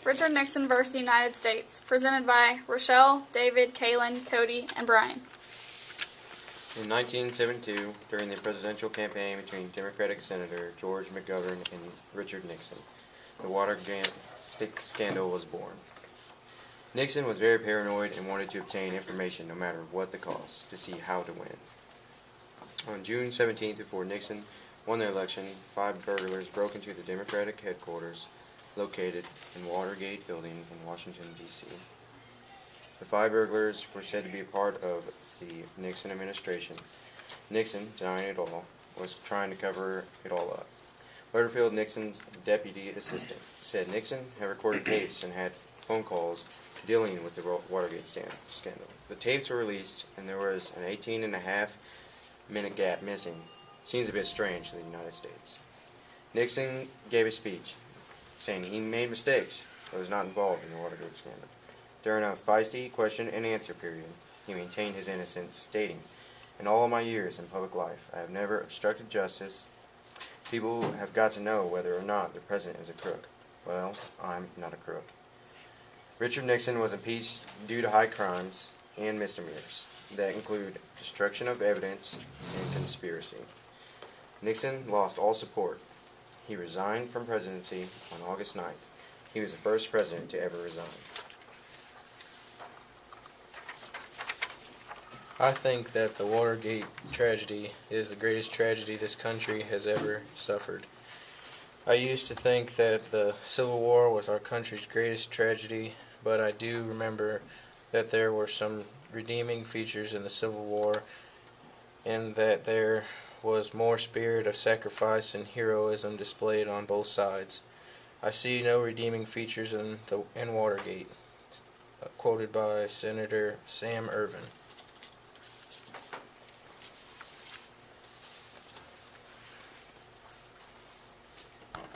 Richard Nixon vs. the United States, presented by Rochelle, David, Kaylin, Cody, and Brian. In 1972, during the presidential campaign between Democratic Senator George McGovern and Richard Nixon, the Watergate scandal was born. Nixon was very paranoid and wanted to obtain information no matter what the cost to see how to win. On June 17th, before Nixon won the election, 5 burglars broke into the Democratic headquarters located in Watergate Building in Washington, D.C. The 5 burglars were said to be a part of the Nixon administration. Nixon, denying it all, was trying to cover it all up. Butterfield, Nixon's deputy assistant, said Nixon had recorded tapes and had phone calls dealing with the Watergate scandal. The tapes were released, and there was an 18.5-minute gap missing. Seems a bit strange to the United States. Nixon gave a speech, saying he made mistakes but was not involved in the Watergate scandal. During a feisty question and answer period, he maintained his innocence, stating, "In all of my years in public life, I have never obstructed justice. People have got to know whether or not the president is a crook. Well, I'm not a crook." Richard Nixon was impeached due to high crimes and misdemeanors that include destruction of evidence and conspiracy. Nixon lost all support. He resigned from presidency on August 9th. He was the first president to ever resign. I think that the Watergate tragedy is the greatest tragedy this country has ever suffered. I used to think that the Civil War was our country's greatest tragedy, but I do remember that there were some redeeming features in the Civil War, and that there was more spirit of sacrifice and heroism displayed on both sides. I see no redeeming features in Watergate, quoted by Senator Sam Ervin.